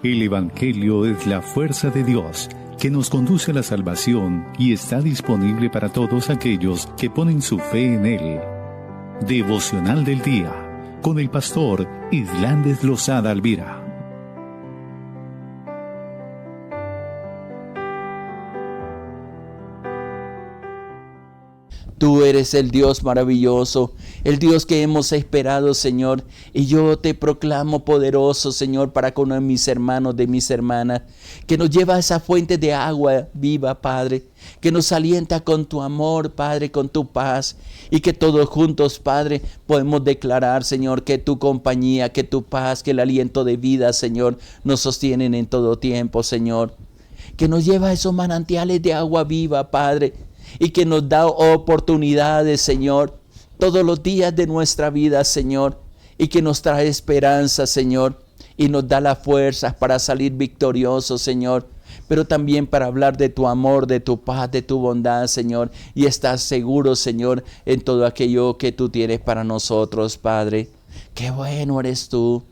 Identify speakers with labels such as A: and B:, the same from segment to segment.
A: El Evangelio es la fuerza de Dios que nos conduce a la salvación y está disponible para todos aquellos que ponen su fe en Él. Devocional del Día, con el pastor Islandes Lozada Alvira.
B: Tú eres el Dios maravilloso, el Dios que hemos esperado, Señor. Y yo te proclamo poderoso, Señor, para con mis hermanos, de mis hermanas, que nos lleva a esa fuente de agua viva, Padre, que nos alienta con tu amor, Padre, con tu paz, y que todos juntos, Padre, podemos declarar, Señor, que tu compañía, que tu paz, que el aliento de vida, Señor, nos sostienen en todo tiempo, Señor. Que nos lleva a esos manantiales de agua viva, Padre, y que nos da oportunidades, Señor, todos los días de nuestra vida, Señor, y que nos trae esperanza, Señor, y nos da las fuerzas para salir victoriosos, Señor, pero también para hablar de tu amor, de tu paz, de tu bondad, Señor, y estar seguros, Señor, en todo aquello que tú tienes para nosotros, Padre. Qué bueno eres tú,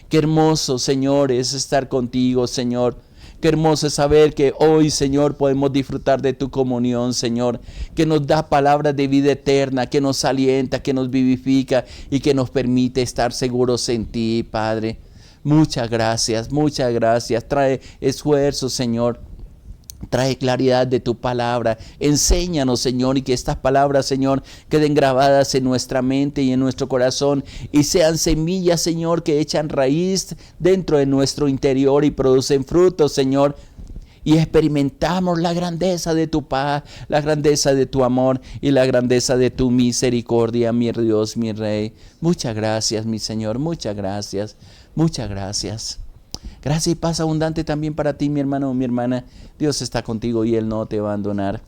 B: qué hermoso, Señor, es estar contigo, Señor. Qué hermoso es saber que hoy, Señor, podemos disfrutar de tu comunión, Señor, que nos da palabras de vida eterna, que nos alienta, que nos vivifica y que nos permite estar seguros en ti, Padre. Muchas gracias, muchas gracias. Trae esfuerzo, Señor. Trae claridad de tu palabra. Enséñanos, Señor, y que estas palabras, Señor, queden grabadas en nuestra mente y en nuestro corazón y sean semillas, Señor, que echan raíz dentro de nuestro interior y producen frutos, Señor. Y experimentamos la grandeza de tu paz, la grandeza de tu amor y la grandeza de tu misericordia, mi Dios, mi Rey. Muchas gracias, mi Señor, muchas gracias, muchas gracias. Gracia y paz abundante también para ti, mi hermano o mi hermana. Dios está contigo y Él no te va a abandonar.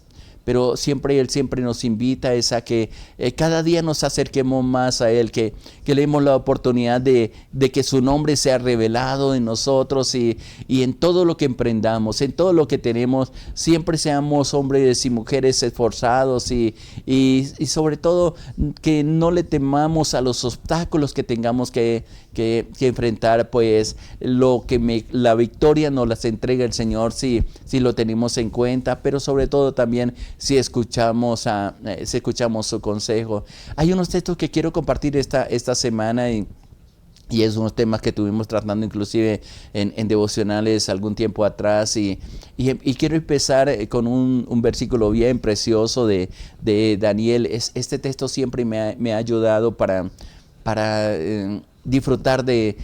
B: Pero Él siempre nos invita a que cada día nos acerquemos más a Él, que le demos la oportunidad de que su nombre sea revelado en nosotros y en todo lo que emprendamos, en todo lo que tenemos, siempre seamos hombres y mujeres esforzados y sobre todo que no le temamos a los obstáculos que tengamos que enfrentar, pues la victoria nos las entrega el Señor si lo tenemos en cuenta, pero sobre todo también si escuchamos su consejo. Hay unos textos que quiero compartir esta semana y es unos temas que estuvimos tratando inclusive en devocionales algún tiempo atrás y quiero empezar con un versículo bien precioso de Daniel. Este texto siempre me ha ayudado para disfrutar de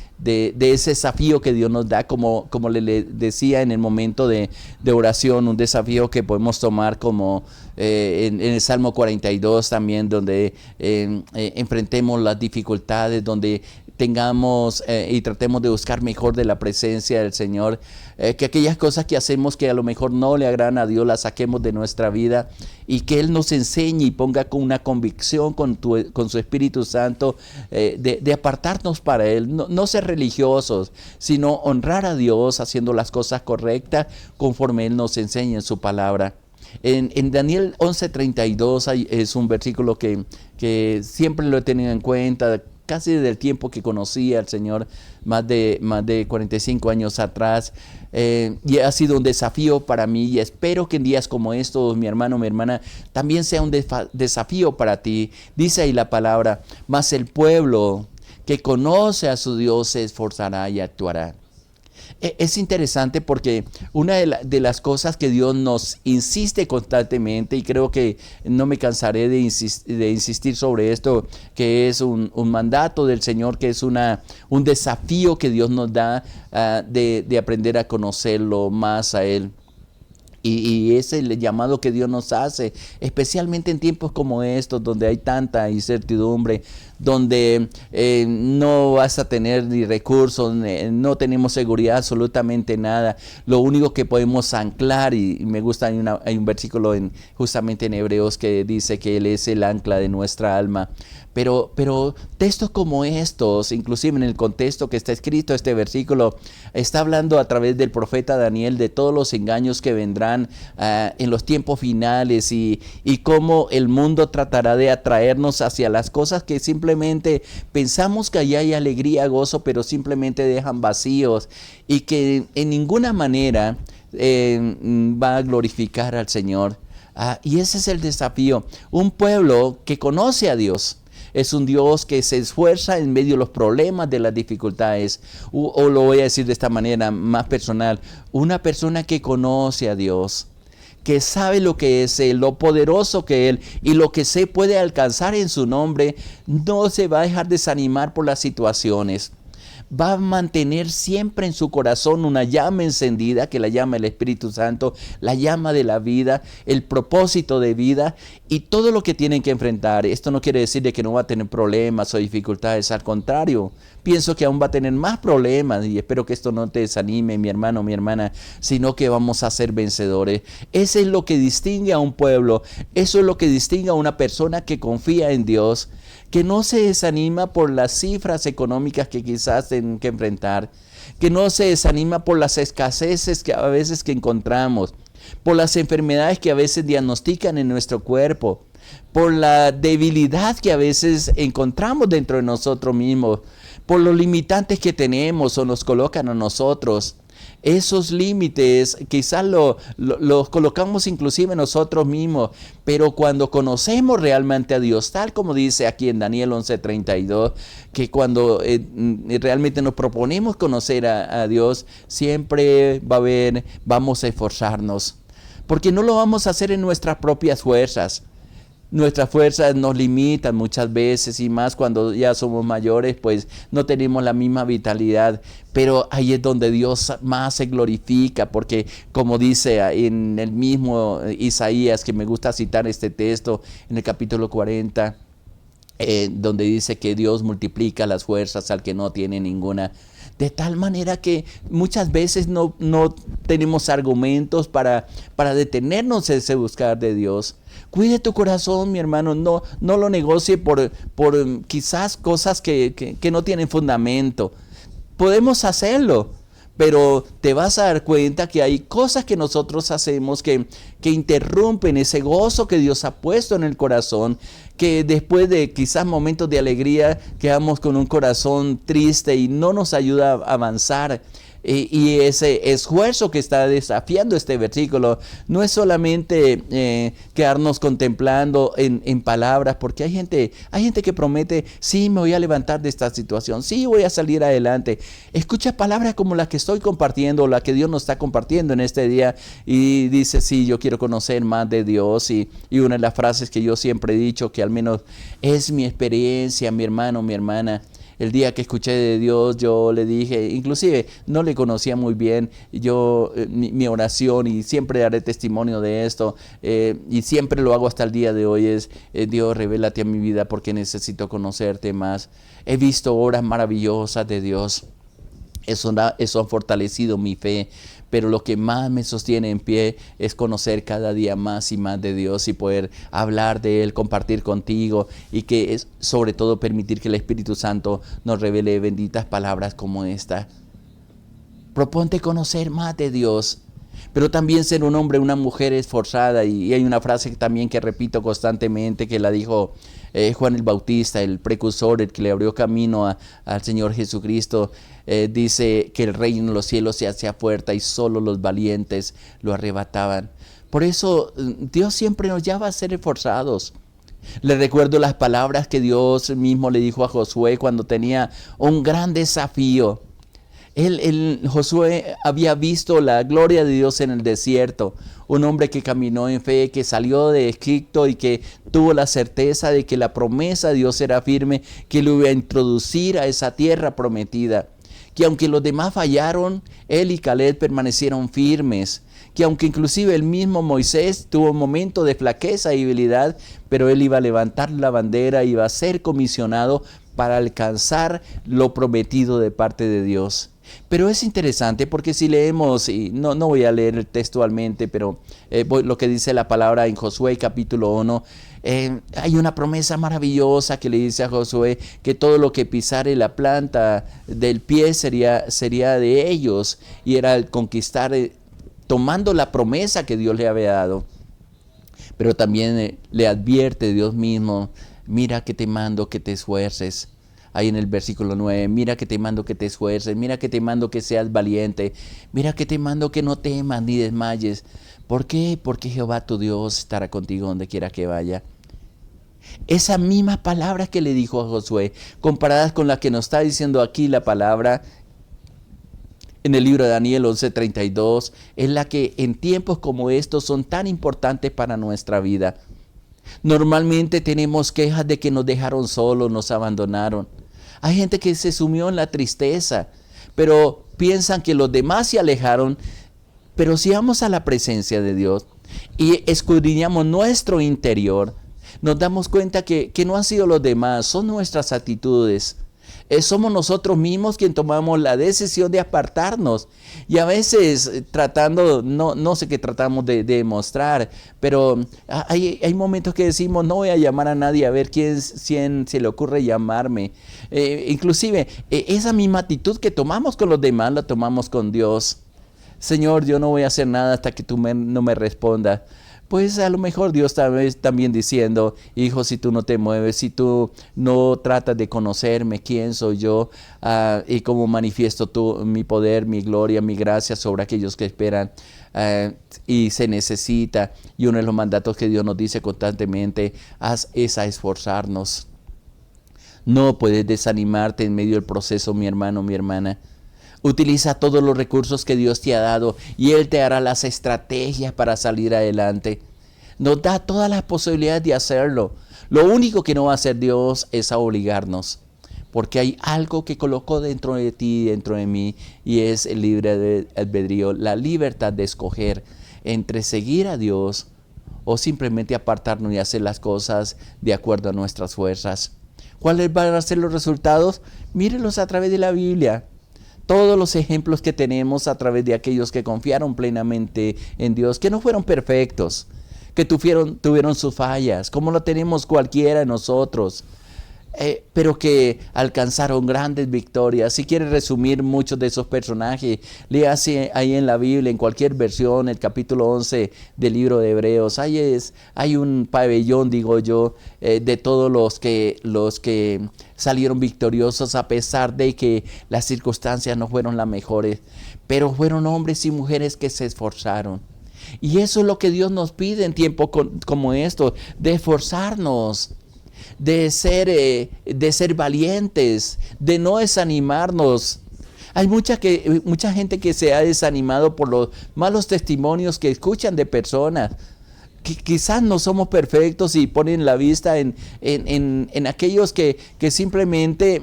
B: ese desafío que Dios nos da, como le decía en el momento de oración, un desafío que podemos tomar como en el Salmo 42 también, donde enfrentemos las dificultades, donde tengamos y tratemos de buscar mejor de la presencia del Señor, que aquellas cosas que hacemos que a lo mejor no le agradan a Dios, las saquemos de nuestra vida y que Él nos enseñe y ponga con una convicción con su Espíritu Santo de apartarnos para Él, no ser religiosos, sino honrar a Dios haciendo las cosas correctas conforme Él nos enseña en su palabra. En Daniel 11:32 es un versículo que siempre lo he tenido en cuenta, casi desde el tiempo que conocí al Señor, más de 45 años atrás, y ha sido un desafío para mí y espero que en días como estos, mi hermano, mi hermana, también sea un desafío para ti. Dice ahí la palabra: mas el pueblo que conoce a su Dios se esforzará y actuará. Es interesante porque una de las cosas que Dios nos insiste constantemente, y creo que no me cansaré de insistir sobre esto, que es un mandato del Señor, que es un desafío que Dios nos da de aprender a conocerlo más a Él. Y es el llamado que Dios nos hace, especialmente en tiempos como estos, donde hay tanta incertidumbre, donde no vas a tener ni recursos, no tenemos seguridad, absolutamente nada. Lo único que podemos anclar, y me gusta, hay un versículo justamente en Hebreos que dice que Él es el ancla de nuestra alma. Pero textos como estos, inclusive en el contexto que está escrito este versículo, está hablando a través del profeta Daniel de todos los engaños que vendrán en los tiempos finales y cómo el mundo tratará de atraernos hacia las cosas que simplemente pensamos que allá hay alegría, gozo, pero simplemente dejan vacíos y que en ninguna manera va a glorificar al Señor. Y ese es el desafío. Un pueblo que conoce a Dios es un Dios que se esfuerza en medio de los problemas, de las dificultades. O lo voy a decir de esta manera más personal. Una persona que conoce a Dios, que sabe lo que es Él, lo poderoso que Él y lo que se puede alcanzar en su nombre, no se va a dejar desanimar por las situaciones. Va a mantener siempre en su corazón una llama encendida, que la llama el Espíritu Santo, la llama de la vida, el propósito de vida y todo lo que tienen que enfrentar. Esto no quiere decir de que no va a tener problemas o dificultades, al contrario, pienso que aún va a tener más problemas y espero que esto no te desanime, mi hermano, mi hermana, sino que vamos a ser vencedores. Eso es lo que distingue a un pueblo, eso es lo que distingue a una persona que confía en Dios, que no se desanima por las cifras económicas que quizás tengan que enfrentar, que no se desanima por las escaseces que a veces que encontramos, por las enfermedades que a veces diagnostican en nuestro cuerpo, por la debilidad que a veces encontramos dentro de nosotros mismos, por los limitantes que tenemos o nos colocan a nosotros. Esos límites quizás los colocamos inclusive nosotros mismos, pero cuando conocemos realmente a Dios, tal como dice aquí en Daniel 11:32, que cuando realmente nos proponemos conocer a Dios, siempre vamos a esforzarnos, porque no lo vamos a hacer en nuestras propias fuerzas. Nuestras fuerzas nos limitan muchas veces y más cuando ya somos mayores, pues no tenemos la misma vitalidad. Pero ahí es donde Dios más se glorifica, porque como dice en el mismo Isaías, que me gusta citar este texto, en el capítulo 40, donde dice que Dios multiplica las fuerzas al que no tiene ninguna. De tal manera que muchas veces no tenemos argumentos para detenernos en ese buscar de Dios. Cuide tu corazón, mi hermano, no lo negocie por quizás cosas que no tienen fundamento. Podemos hacerlo, pero te vas a dar cuenta que hay cosas que nosotros hacemos que interrumpen ese gozo que Dios ha puesto en el corazón, que después de quizás momentos de alegría quedamos con un corazón triste y no nos ayuda a avanzar. Y ese esfuerzo que está desafiando este versículo no es solamente quedarnos contemplando en palabras, porque hay gente que promete, sí, me voy a levantar de esta situación, sí, voy a salir adelante. Escucha palabras como las que estoy compartiendo, la que Dios nos está compartiendo en este día, y dice, sí, yo quiero conocer más de Dios. Y una de las frases que yo siempre he dicho, que al menos es mi experiencia, mi hermano, mi hermana, el día que escuché de Dios, yo le dije, inclusive no le conocía muy bien, mi oración, y siempre daré testimonio de esto, y siempre lo hago hasta el día de hoy, es Dios, revélate a mi vida porque necesito conocerte más. He visto obras maravillosas de Dios. Eso ha fortalecido mi fe, pero lo que más me sostiene en pie es conocer cada día más y más de Dios y poder hablar de Él, compartir contigo, y que es sobre todo permitir que el Espíritu Santo nos revele benditas palabras como esta. Proponte conocer más de Dios, pero también ser un hombre, una mujer esforzada. Y hay una frase también que repito constantemente, que la dijo Juan el Bautista, el precursor, el que le abrió camino al Señor Jesucristo. Dice que el reino de los cielos se hacía fuerte y solo los valientes lo arrebataban. Por eso Dios siempre nos llama a ser esforzados. Le recuerdo las palabras que Dios mismo le dijo a Josué cuando tenía un gran desafío. Josué había visto la gloria de Dios en el desierto, un hombre que caminó en fe, que salió de Egipto y que tuvo la certeza de que la promesa de Dios era firme, que lo iba a introducir a esa tierra prometida, que aunque los demás fallaron, él y Caleb permanecieron firmes, que aunque inclusive el mismo Moisés tuvo un momento de flaqueza y debilidad, pero él iba a levantar la bandera, iba a ser comisionado para alcanzar lo prometido de parte de Dios. Pero es interesante porque si leemos, y no voy a leer textualmente, pero lo que dice la palabra en Josué capítulo 1, hay una promesa maravillosa que le dice a Josué que todo lo que pisare la planta del pie sería de ellos, y era el conquistar, tomando la promesa que Dios le había dado. Pero también le advierte Dios mismo: mira que te mando que te esfuerces. Ahí en el versículo 9, mira que te mando que te esfuerces, mira que te mando que seas valiente, mira que te mando que no temas ni desmayes. ¿Por qué? Porque Jehová tu Dios estará contigo donde quiera que vaya. Esa misma palabra que le dijo a Josué, comparadas con la que nos está diciendo aquí la palabra en el libro de Daniel 11:32, es la que en tiempos como estos son tan importantes para nuestra vida. Normalmente tenemos quejas de que nos dejaron solos, nos abandonaron. Hay gente que se sumió en la tristeza, pero piensan que los demás se alejaron. Pero si vamos a la presencia de Dios y escudriñamos nuestro interior, nos damos cuenta que no han sido los demás, son nuestras actitudes. Somos nosotros mismos quien tomamos la decisión de apartarnos, y a veces tratando, no sé qué tratamos de demostrar, pero hay momentos que decimos: no voy a llamar a nadie a ver quién se le ocurre llamarme. Inclusive esa misma actitud que tomamos con los demás la tomamos con Dios. Señor, yo no voy a hacer nada hasta que tú no me respondas. Pues a lo mejor Dios también diciendo: hijo, si tú no te mueves, si tú no tratas de conocerme, quién soy yo, y cómo manifiesto mi poder, mi gloria, mi gracia sobre aquellos que esperan, y se necesita. Y uno de los mandatos que Dios nos dice constantemente es a esforzarnos. No puedes desanimarte en medio del proceso, mi hermano, mi hermana. Utiliza todos los recursos que Dios te ha dado y Él te hará las estrategias para salir adelante. Nos da todas las posibilidades de hacerlo. Lo único que no va a hacer Dios es a obligarnos, porque hay algo que colocó dentro de ti y dentro de mí, y es el libre albedrío, la libertad de escoger entre seguir a Dios o simplemente apartarnos y hacer las cosas de acuerdo a nuestras fuerzas. ¿Cuáles van a ser los resultados? Mírenlos a través de la Biblia. Todos los ejemplos que tenemos a través de aquellos que confiaron plenamente en Dios, que no fueron perfectos, que tuvieron sus fallas, como lo tenemos cualquiera de nosotros, pero que alcanzaron grandes victorias. Si quieres resumir muchos de esos personajes, léase ahí en la Biblia, en cualquier versión, el capítulo 11 del libro de Hebreos. Hay un pabellón, digo yo, de todos los que salieron victoriosos a pesar de que las circunstancias no fueron las mejores, pero fueron hombres y mujeres que se esforzaron. Y eso es lo que Dios nos pide en tiempos como estos, de esforzarnos, de ser valientes, de no desanimarnos. Hay mucha gente que se ha desanimado por los malos testimonios que escuchan de personas que quizás no somos perfectos, y ponen la vista en aquellos que simplemente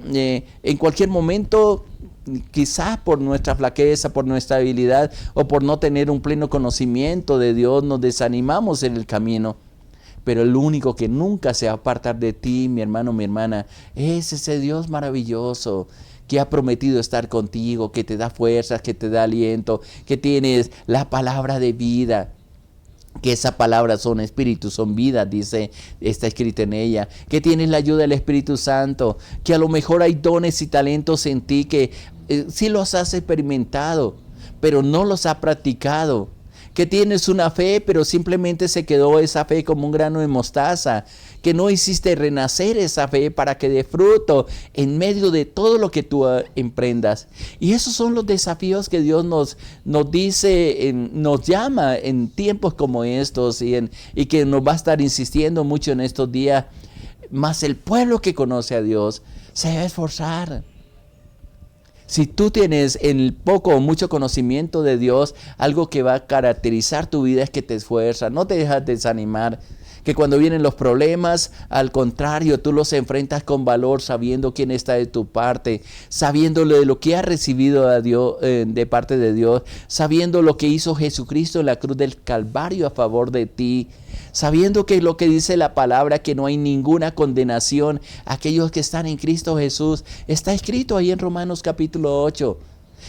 B: en cualquier momento, quizás por nuestra flaqueza, por nuestra habilidad o por no tener un pleno conocimiento de Dios, nos desanimamos en el camino. Pero el único que nunca se va a apartar de ti, mi hermano, mi hermana, es ese Dios maravilloso que ha prometido estar contigo, que te da fuerzas, que te da aliento, que tienes la palabra de vida, que esa palabra son espíritu, son vida, está escrito en ella, que tienes la ayuda del Espíritu Santo, que a lo mejor hay dones y talentos en ti que sí los has experimentado, pero no los has practicado. Que tienes una fe, pero simplemente se quedó esa fe como un grano de mostaza, que no hiciste renacer esa fe para que dé fruto en medio de todo lo que tú emprendas. Y esos son los desafíos que Dios nos dice, nos llama en tiempos como estos, y que nos va a estar insistiendo mucho en estos días. Mas el pueblo que conoce a Dios se va a esforzar. Si tú tienes el poco o mucho conocimiento de Dios, algo que va a caracterizar tu vida es que te esfuerzas, no te dejas desanimar. Que cuando vienen los problemas, al contrario, tú los enfrentas con valor, sabiendo quién está de tu parte, sabiendo de lo que has recibido a Dios, de parte de Dios, sabiendo lo que hizo Jesucristo en la cruz del Calvario a favor de ti, sabiendo que lo que dice la palabra, que no hay ninguna condenación a aquellos que están en Cristo Jesús, está escrito ahí en Romanos capítulo 8.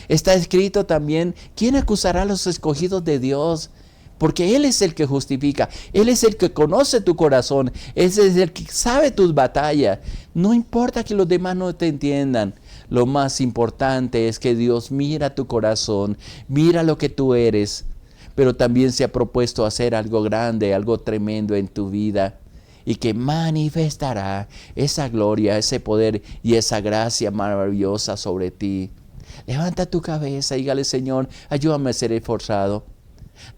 B: Está escrito también, ¿quién acusará a los escogidos de Dios? Porque Él es el que justifica, Él es el que conoce tu corazón, Él es el que sabe tus batallas. No importa que los demás no te entiendan, lo más importante es que Dios mira tu corazón, mira lo que tú eres, pero también se ha propuesto hacer algo grande, algo tremendo en tu vida, y que manifestará esa gloria, ese poder y esa gracia maravillosa sobre ti. Levanta tu cabeza y dígale, Señor, ayúdame a ser esforzado.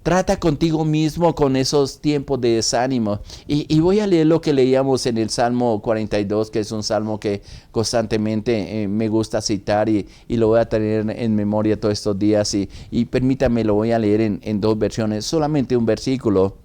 B: Trata contigo mismo con esos tiempos de desánimo. Y voy a leer lo que leíamos en el Salmo 42, que es un salmo que constantemente me gusta citar y lo voy a tener en memoria todos estos días. Y permítame, lo voy a leer en dos versiones, solamente un versículo.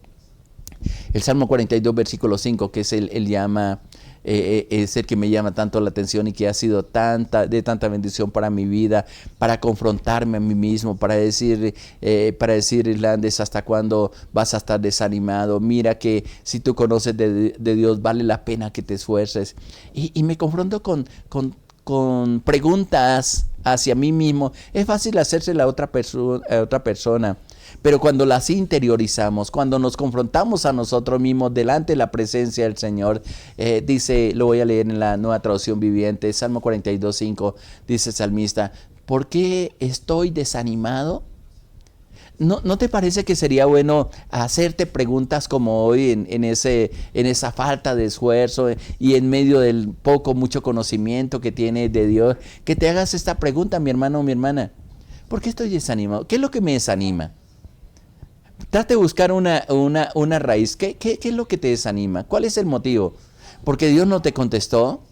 B: El Salmo 42, versículo 5, que es el llama... es el que me llama tanto la atención y que ha sido de tanta bendición para mi vida, para confrontarme a mí mismo, para decir, Irlandes, ¿hasta cuándo vas a estar desanimado? Mira que si tú conoces de Dios, vale la pena que te esfuerces. Y me confronto con preguntas hacia mí mismo. Es fácil hacerse a otra persona. Pero cuando las interiorizamos, cuando nos confrontamos a nosotros mismos delante de la presencia del Señor, dice, lo voy a leer en la Nueva Traducción Viviente, Salmo 42:5, dice el salmista, ¿por qué estoy desanimado? ¿No te parece que sería bueno hacerte preguntas como hoy en esa falta de esfuerzo y en medio del mucho conocimiento que tienes de Dios, que te hagas esta pregunta, mi hermano o mi hermana? ¿Por qué estoy desanimado? ¿Qué es lo que me desanima? Trate de buscar una raíz. ¿Qué es lo que te desanima? ¿Cuál es el motivo? ¿Porque Dios no te contestó?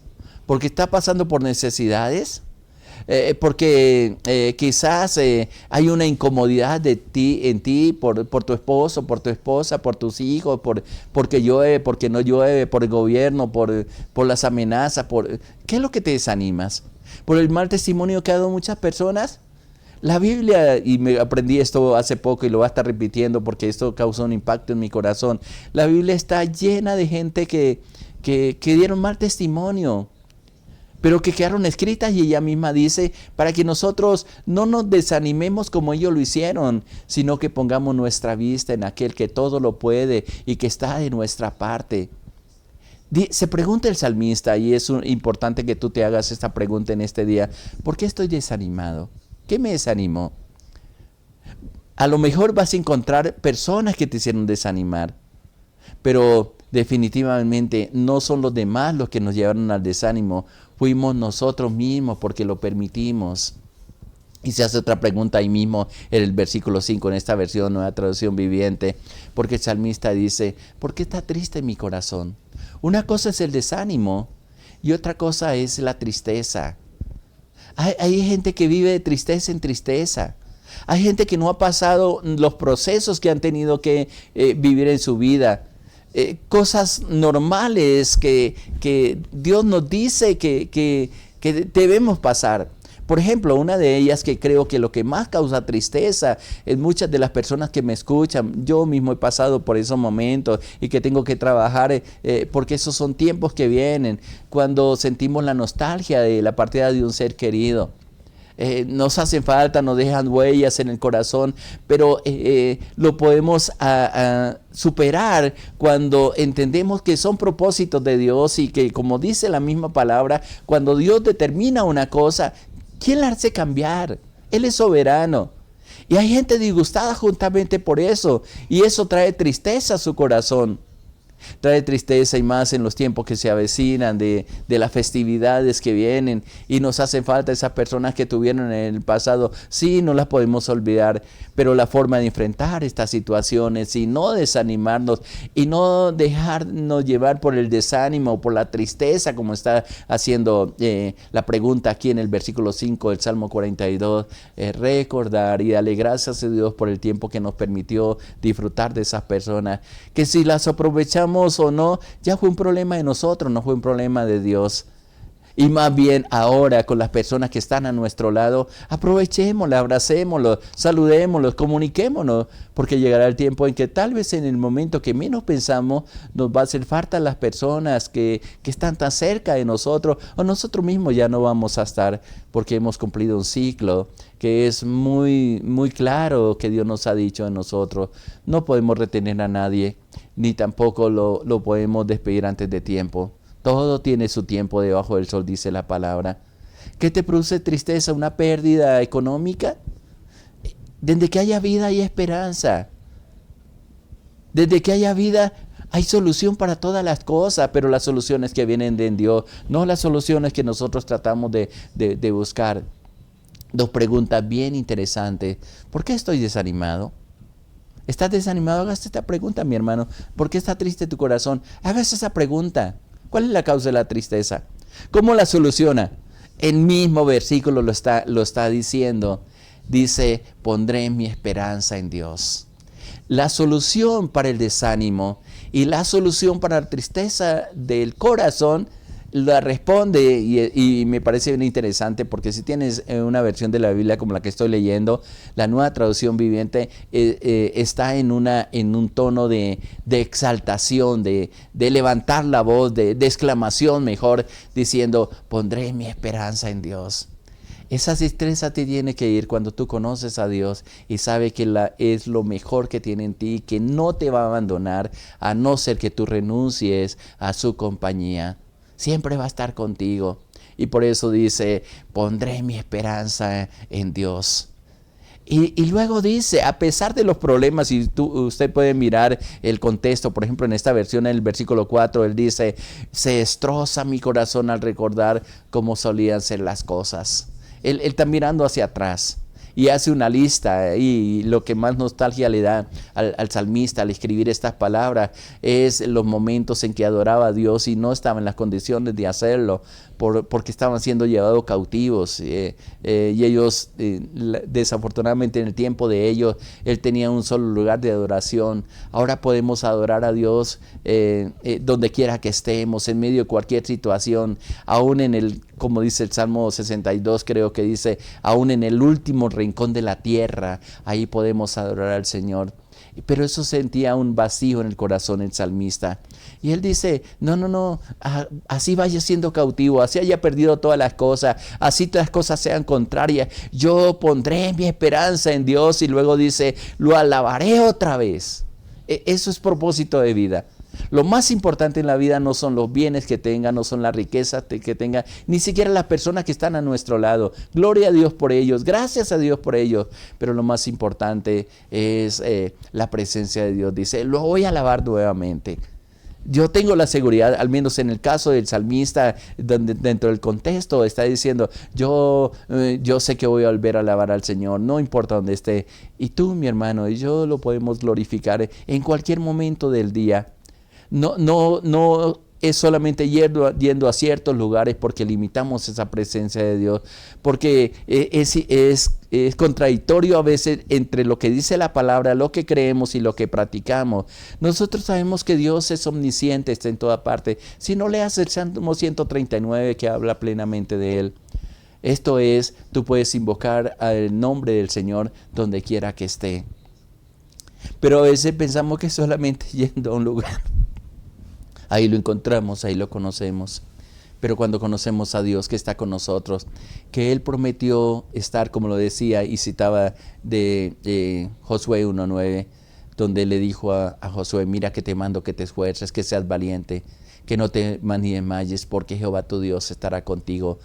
B: ¿Porque está pasando por necesidades? Porque quizás hay una incomodidad en ti por tu esposo, por tu esposa, por tus hijos, porque llueve, porque no llueve, por el gobierno, por las amenazas. ¿Qué es lo que te desanimas? ¿Por el mal testimonio que ha dado muchas personas? La Biblia, y me aprendí esto hace poco y lo voy a estar repitiendo porque esto causó un impacto en mi corazón. La Biblia está llena de gente que dieron mal testimonio, pero que quedaron escritas, y ella misma dice, para que nosotros no nos desanimemos como ellos lo hicieron, sino que pongamos nuestra vista en aquel que todo lo puede y que está de nuestra parte. Se pregunta el salmista, y es importante que tú te hagas esta pregunta en este día, ¿por qué estoy desanimado? ¿Qué me desanimó? A lo mejor vas a encontrar personas que te hicieron desanimar, pero definitivamente no son los demás los que nos llevaron al desánimo, fuimos nosotros mismos porque lo permitimos. Y se hace otra pregunta ahí mismo en el versículo 5, en esta versión Nueva Traducción Viviente, porque el salmista dice, ¿por qué está triste mi corazón? Una cosa es el desánimo y otra cosa es la tristeza. Hay gente que vive de tristeza en tristeza. Hay gente que no ha pasado los procesos que han tenido que vivir en su vida. Cosas normales que Dios nos dice que debemos pasar. Por ejemplo, una de ellas que creo que lo que más causa tristeza en muchas de las personas que me escuchan, yo mismo he pasado por esos momentos y que tengo que trabajar porque esos son tiempos que vienen cuando sentimos la nostalgia de la partida de un ser querido. Nos hacen falta, nos dejan huellas en el corazón, pero lo podemos superar cuando entendemos que son propósitos de Dios y que, como dice la misma palabra, cuando Dios determina una cosa, ¿quién la hace cambiar? Él es soberano. Y hay gente disgustada justamente por eso, y eso trae tristeza a su corazón. Trae tristeza, y más en los tiempos que se avecinan de las festividades que vienen, y nos hacen falta esas personas que tuvieron en el pasado. Sí, no las podemos olvidar, pero la forma de enfrentar estas situaciones y no desanimarnos y no dejarnos llevar por el desánimo o por la tristeza, como está haciendo la pregunta aquí en el versículo 5 del Salmo 42, recordar y darle gracias a Dios por el tiempo que nos permitió disfrutar de esas personas, que si las aprovechamos o no, ya fue un problema de nosotros, no fue un problema de Dios. Y más bien ahora con las personas que están a nuestro lado, aprovechémoslo, abracémoslo, saludémoslos, comuniquémonos, porque llegará el tiempo en que tal vez en el momento que menos pensamos nos va a hacer falta las personas que están tan cerca de nosotros, o nosotros mismos ya no vamos a estar porque hemos cumplido un ciclo que es muy, muy claro que Dios nos ha dicho en nosotros. No podemos retener a nadie, ni tampoco lo podemos despedir antes de tiempo. Todo tiene su tiempo debajo del sol, dice la palabra. ¿Qué te produce tristeza? ¿Una pérdida económica? Desde que haya vida hay esperanza. Desde que haya vida hay solución para todas las cosas, pero las soluciones que vienen de Dios, no las soluciones que nosotros tratamos de buscar. Dos preguntas bien interesantes. ¿Por qué estoy desanimado? ¿Estás desanimado? Hágase esta pregunta, mi hermano. ¿Por qué está triste tu corazón? Hágase esa pregunta. ¿Cuál es la causa de la tristeza? ¿Cómo la soluciona? El mismo versículo lo está diciendo. Dice, pondré mi esperanza en Dios. La solución para el desánimo y la solución para la tristeza del corazón la responde, y me parece bien interesante, porque si tienes una versión de la Biblia como la que estoy leyendo, la Nueva Traducción Viviente está en un tono de exaltación, de levantar la voz, de exclamación mejor, diciendo, pondré mi esperanza en Dios. Esa tristeza te tiene que ir cuando tú conoces a Dios y sabes que es lo mejor que tiene en ti, que no te va a abandonar a no ser que tú renuncies a su compañía. Siempre va a estar contigo. Y por eso dice, pondré mi esperanza en Dios. Y luego dice, a pesar de los problemas, y usted puede mirar el contexto, por ejemplo, en esta versión, en el versículo 4, él dice, se destroza mi corazón al recordar cómo solían ser las cosas. Él está mirando hacia atrás y hace una lista, y lo que más nostalgia le da al salmista al escribir estas palabras es los momentos en que adoraba a Dios y no estaba en las condiciones de hacerlo porque estaban siendo llevados cautivos, y ellos desafortunadamente en el tiempo de ellos él tenía un solo lugar de adoración. Ahora podemos adorar a Dios donde quiera que estemos, en medio de cualquier situación, aún como dice el Salmo 62, creo que dice, aún en el último rincón de la tierra, ahí podemos adorar al Señor. Pero eso sentía un vacío en el corazón el salmista. Y él dice, no, así vaya siendo cautivo, así haya perdido todas las cosas, así todas las cosas sean contrarias, yo pondré mi esperanza en Dios. Y luego dice, lo alabaré otra vez. Eso es propósito de vida. Lo más importante en la vida no son los bienes que tenga, no son las riquezas que tenga, ni siquiera las personas que están a nuestro lado. Gloria a Dios por ellos, gracias a Dios por ellos. Pero lo más importante es la presencia de Dios. Dice, lo voy a alabar nuevamente. Yo tengo la seguridad, al menos en el caso del salmista, dentro del contexto, está diciendo, yo sé que voy a volver a alabar al Señor, no importa dónde esté. Y tú, mi hermano, y yo lo podemos glorificar en cualquier momento del día. No es solamente yendo a ciertos lugares porque limitamos esa presencia de Dios, porque es contradictorio a veces entre lo que dice la palabra, lo que creemos y lo que practicamos. Nosotros sabemos que Dios es omnisciente, está en toda parte. Si no leas el Salmo 139 que habla plenamente de Él. Esto es, tú puedes invocar el nombre del Señor donde quiera que esté. Pero a veces pensamos que solamente yendo a un lugar, ahí lo encontramos, ahí lo conocemos. Pero cuando conocemos a Dios que está con nosotros, que Él prometió estar, como lo decía y citaba de Josué 1:9, donde le dijo a Josué, mira que te mando que te esfuerces, que seas valiente, que no te ni desmayes, porque Jehová tu Dios estará contigo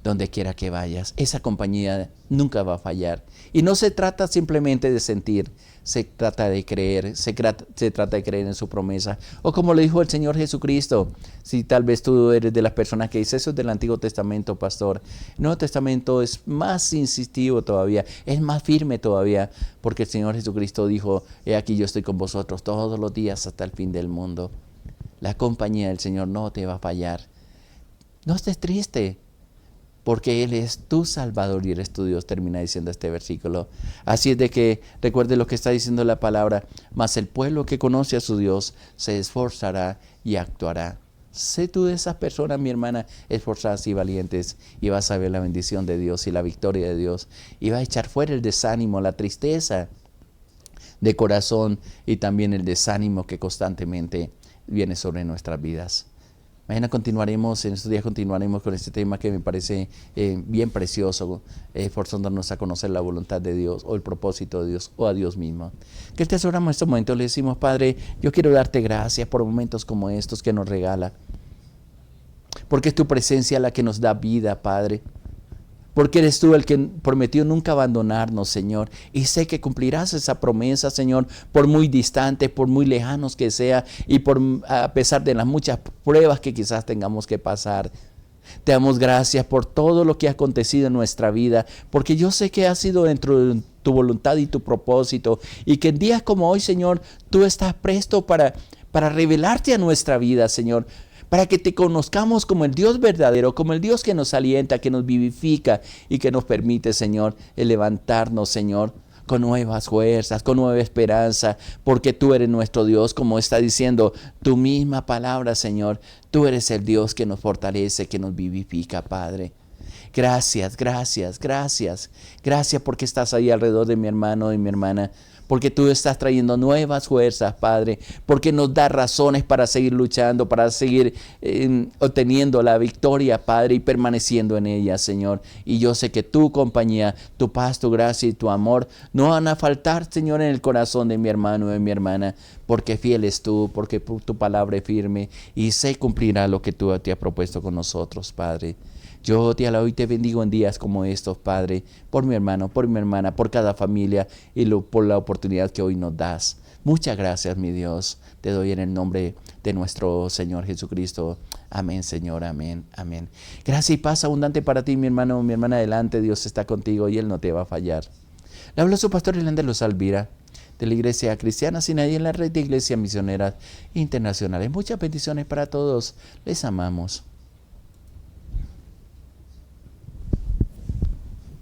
B: donde quiera que vayas. Esa compañía nunca va a fallar. Y no se trata simplemente de sentir, se trata de creer, se trata de creer en su promesa. O como le dijo el Señor Jesucristo, si tal vez tú eres de las personas que dice eso es del Antiguo Testamento, pastor. El Nuevo Testamento es más insistivo todavía, es más firme todavía, porque el Señor Jesucristo dijo, he aquí yo estoy con vosotros todos los días hasta el fin del mundo. La compañía del Señor no te va a fallar. No estés triste, porque Él es tu Salvador y eres tu Dios, termina diciendo este versículo. Así es de que recuerde lo que está diciendo la palabra, mas el pueblo que conoce a su Dios se esforzará y actuará. Sé tú de esas personas, mi hermana, esforzadas y valientes, y vas a ver la bendición de Dios y la victoria de Dios, y vas a echar fuera el desánimo, la tristeza de corazón y también el desánimo que constantemente viene sobre nuestras vidas. Mañana continuaremos, en estos días continuaremos con este tema que me parece bien precioso, esforzándonos a conocer la voluntad de Dios o el propósito de Dios o a Dios mismo. Que te oramos en estos momentos, le decimos, Padre, yo quiero darte gracias por momentos como estos que nos regala, porque es tu presencia la que nos da vida, Padre. Porque eres tú el que prometió nunca abandonarnos, Señor. Y sé que cumplirás esa promesa, Señor, por muy distantes, por muy lejanos que sea, y a pesar de las muchas pruebas que quizás tengamos que pasar. Te damos gracias por todo lo que ha acontecido en nuestra vida, porque yo sé que ha sido dentro de tu voluntad y tu propósito, y que en días como hoy, Señor, tú estás presto para revelarte a nuestra vida, Señor, para que te conozcamos como el Dios verdadero, como el Dios que nos alienta, que nos vivifica y que nos permite, Señor, el levantarnos, Señor, con nuevas fuerzas, con nueva esperanza, porque tú eres nuestro Dios, como está diciendo tu misma palabra, Señor. Tú eres el Dios que nos fortalece, que nos vivifica, Padre. Gracias, gracias, gracias. Gracias porque estás ahí alrededor de mi hermano y mi hermana, porque tú estás trayendo nuevas fuerzas, Padre, porque nos da razones para seguir luchando, para seguir obteniendo la victoria, Padre, y permaneciendo en ella, Señor. Y yo sé que tu compañía, tu paz, tu gracia y tu amor no van a faltar, Señor, en el corazón de mi hermano y de mi hermana, porque fiel es tú, porque tu palabra es firme y se cumplirá lo que tú te has propuesto con nosotros, Padre. Yo te alabo y te bendigo en días como estos, Padre, por mi hermano, por mi hermana, por cada familia y por la oportunidad que hoy nos das. Muchas gracias, mi Dios. Te doy en el nombre de nuestro Señor Jesucristo. Amén, Señor, amén, amén. Gracias y paz abundante para ti, mi hermano, mi hermana, adelante. Dios está contigo y Él no te va a fallar. Le habló su pastor Elender Los Alvira, de la Iglesia Cristiana Sinaí en la red de Iglesias Misioneras Internacionales. Muchas bendiciones para todos. Les amamos.